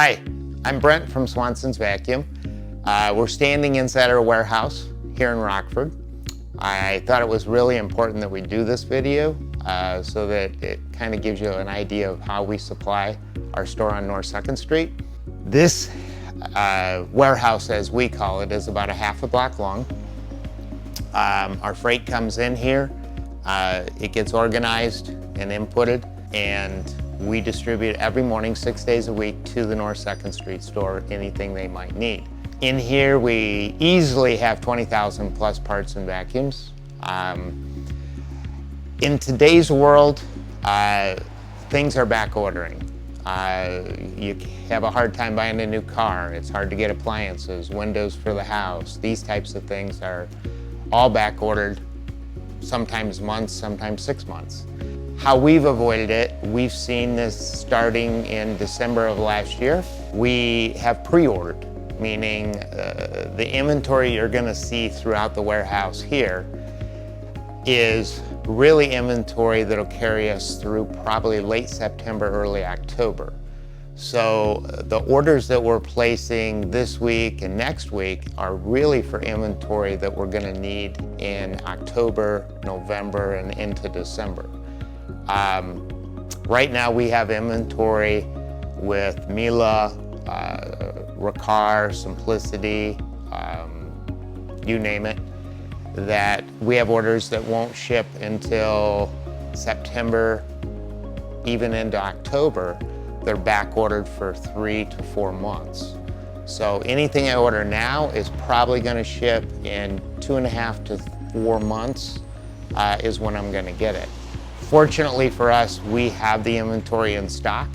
Hi, I'm Brent from Swanson's Vacuum. We're standing inside our warehouse here in Rockford. I thought it was really important that we do this video so that it kind of gives you an idea of how we supply our store on North 2nd Street. This warehouse, as we call it, is about a half a block long. Our freight comes in here, it gets organized and inputted, and we distribute every morning, 6 days a week, to the North 2nd Street store, anything they might need. In here, we easily have 20,000 plus parts and vacuums. In today's world, things are back ordering. You have a hard time buying a new car. It's hard to get appliances, windows for the house. These types of things are all back ordered, sometimes months, sometimes 6 months. How we've avoided it, we've seen this starting in December of last year. We have pre-ordered, meaning the inventory you're gonna see throughout the warehouse here is really inventory that'll carry us through probably late September, early October. So the orders that we're placing this week and next week are really for inventory that we're gonna need in October, November, and into December. Right now we have inventory with Miele, Riccar, Simplicity, you name it, that we have orders that won't ship until September, even into October. They're back ordered for 3 to 4 months. So anything I order now is probably gonna ship in 2.5 to 4 months is when I'm gonna get it. Fortunately for us, we have the inventory in stock.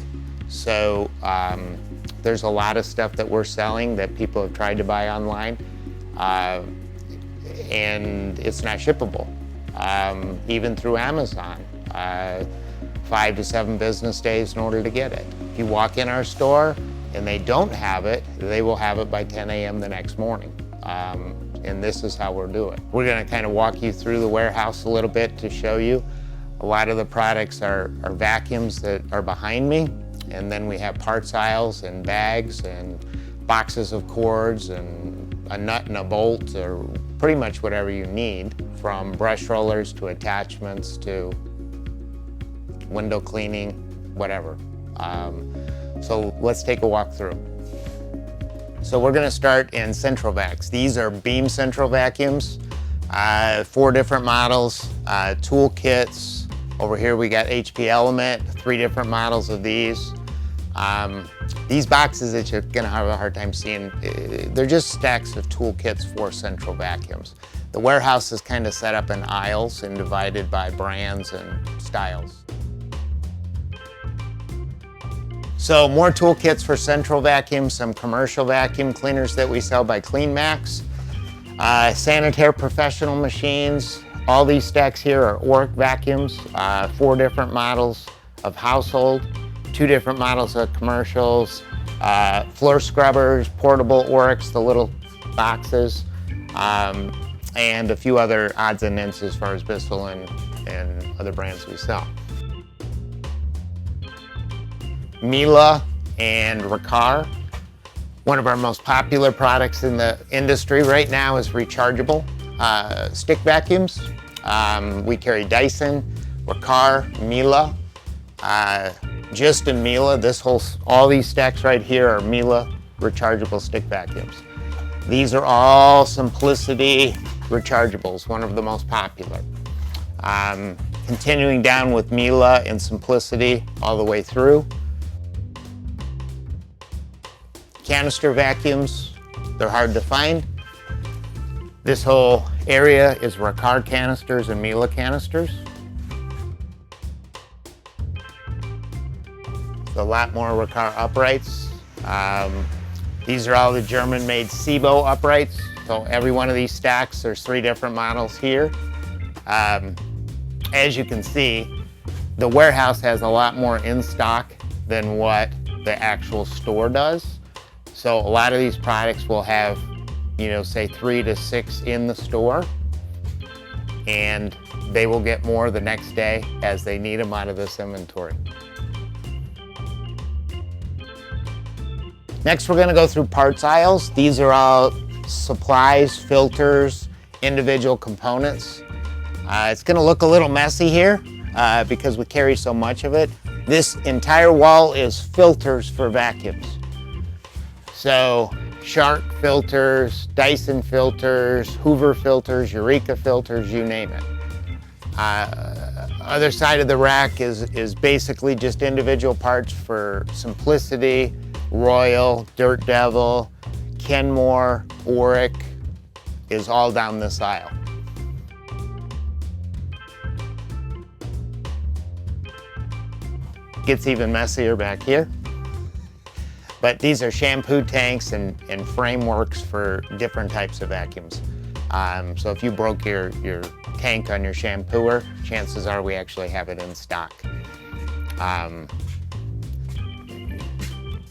So there's a lot of stuff that we're selling that people have tried to buy online and it's not shippable, even through Amazon. 5 to 7 business days in order to get it. If you walk in our store and they don't have it, they will have it by 10 a.m. the next morning. And this is how we're doing. We're gonna kind of walk you through the warehouse a little bit to show you. A lot of the products are vacuums that are behind me, and then we have parts aisles and bags and boxes of cords and a nut and a bolt, or pretty much whatever you need, from brush rollers to attachments to window cleaning, whatever. So let's take a walk through. So we're gonna start in central vacs. These are beam central vacuums, 4 different models, tool kits. Over here we got HP Element, 3 different models of these. These boxes that you're gonna have a hard time seeing, they're just stacks of tool kits for central vacuums. The warehouse is kind of set up in aisles and divided by brands and styles. So more tool kits for central vacuums, some commercial vacuum cleaners that we sell by CleanMax, Sanitaire professional machines. All these stacks here are Oric vacuums, 4 different models of household, 2 different models of commercials, floor scrubbers, portable Orics, the little boxes, and a few other odds and ends as far as Bissell and other brands we sell. Miele and Riccar. One of our most popular products in the industry right now is rechargeable stick vacuums. We carry Dyson, Riccar, Miele. Just in Miele, all these stacks right here are Miele rechargeable stick vacuums. These are all Simplicity rechargeables, one of the most popular. Continuing down with Miele and Simplicity all the way through. Canister vacuums, they're hard to find. This whole area is Riccar canisters and Miele canisters. A lot more Riccar uprights. These are all the German-made SIBO uprights. So every one of these stacks, there's 3 different models here. As you can see, the warehouse has a lot more in stock than what the actual store does. So a lot of these products will have, say 3 to 6 in the store, and they will get more the next day as they need them out of this inventory. Next, we're gonna go through parts aisles. These are all supplies, filters, individual components. It's gonna look a little messy here because we carry so much of it. This entire wall is filters for vacuums. So Shark filters, Dyson filters, Hoover filters, Eureka filters, you name it. Other side of the rack is basically just individual parts for Simplicity, Royal, Dirt Devil, Kenmore, Auric is all down this aisle. Gets even messier back here. But these are shampoo tanks and frameworks for different types of vacuums. So if you broke your tank on your shampooer, chances are we actually have it in stock.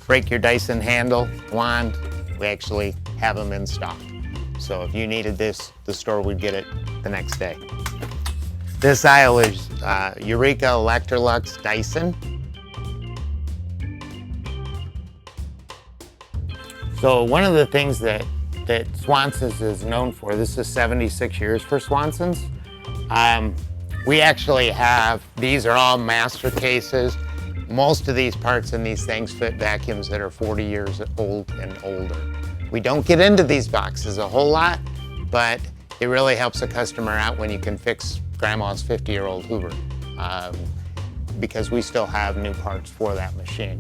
Break your Dyson handle, wand, we actually have them in stock. So if you needed this, the store would get it the next day. This aisle is Eureka, Electrolux, Dyson. So one of the things that Swanson's is known for, this is 76 years for Swanson's. We actually have, these are all master cases. Most of these parts in these things fit vacuums that are 40 years old and older. We don't get into these boxes a whole lot, but it really helps a customer out when you can fix grandma's 50-year-old Hoover, because we still have new parts for that machine.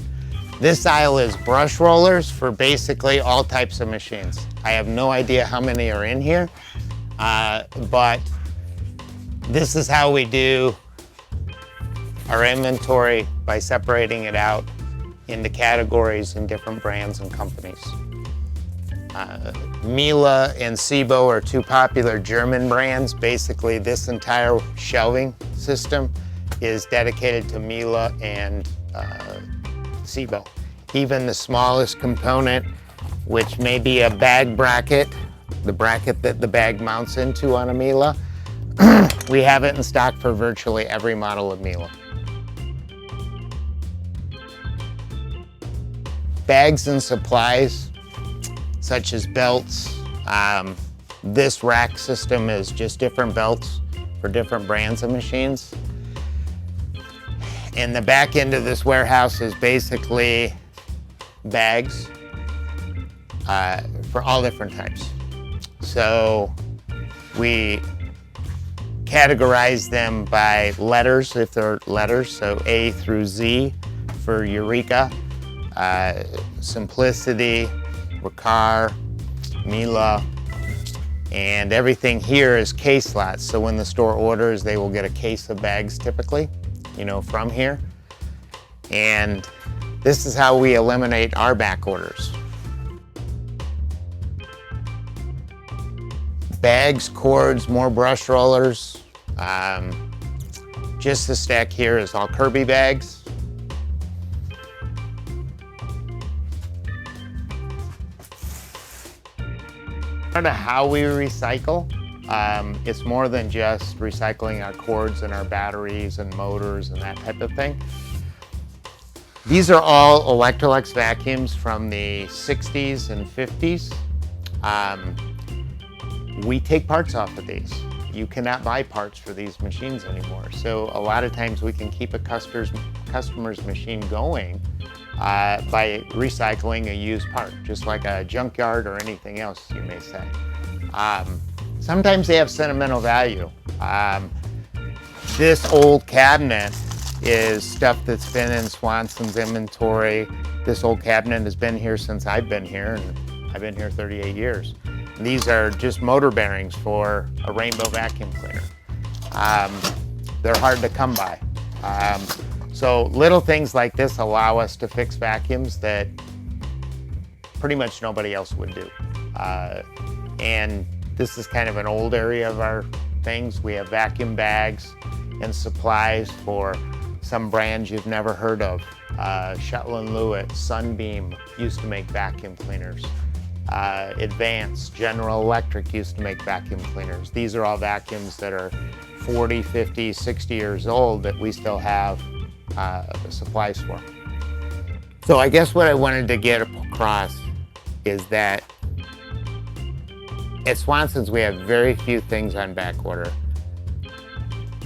This aisle is brush rollers for basically all types of machines. I have no idea how many are in here, but this is how we do our inventory by separating it out into categories and different brands and companies. Miele and Sibo are two popular German brands. Basically, this entire shelving system is dedicated to Miele and Sibo. Even the smallest component, which may be a bag bracket, the bracket that the bag mounts into on a Miele, we have it in stock for virtually every model of Miele. Bags and supplies, such as belts. This rack system is just different belts for different brands of machines. And the back end of this warehouse is basically bags for all different types. So we categorize them by letters, if they're letters, so A through Z for Eureka, Simplicity, Riccar, Miele, and everything here is case slots. So when the store orders, they will get a case of bags typically, you know, from here. And this is how we eliminate our back orders. Bags, cords, more brush rollers. Just the stack here is all Kirby bags. Part of how we recycle, it's more than just recycling our cords and our batteries and motors and that type of thing. These are all Electrolux vacuums from the 60s and 50s. We take parts off of these. You cannot buy parts for these machines anymore. So a lot of times we can keep a customer's machine going by recycling a used part, just like a junkyard or anything else you may say. Sometimes they have sentimental value. This old cabinet is stuff that's been in Swanson's inventory. This old cabinet has been here since I've been here, and I've been here 38 years. And these are just motor bearings for a Rainbow vacuum cleaner. They're hard to come by. So little things like this allow us to fix vacuums that pretty much nobody else would do. And this is kind of an old area of our things. We have vacuum bags and supplies for some brands you've never heard of. Shetland Lewitt, Sunbeam used to make vacuum cleaners. Advance, General Electric used to make vacuum cleaners. These are all vacuums that are 40, 50, 60 years old that we still have supplies for. So I guess what I wanted to get across is that at Swanson's we have very few things on back order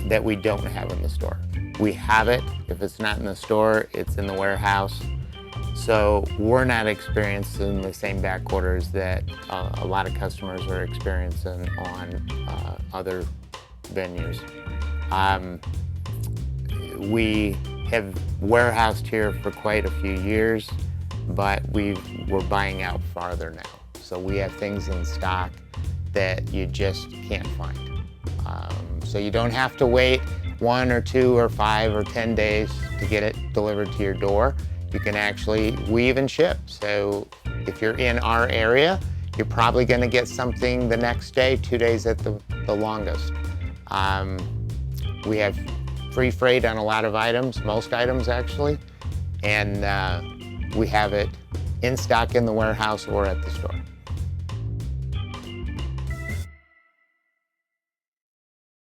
that we don't have in the store. We have it. If it's not in the store, it's in the warehouse. So we're not experiencing the same back orders that a lot of customers are experiencing on other venues. We have warehoused here for quite a few years, but we're buying out farther now. So we have things in stock that you just can't find. So you don't have to wait 1 or 2 or 5 or 10 days to get it delivered to your door. You can actually, we even ship. So if you're in our area, you're probably gonna get something the next day, 2 days at the longest. We have free freight on a lot of items, most items actually, and we have it in stock in the warehouse or at the store.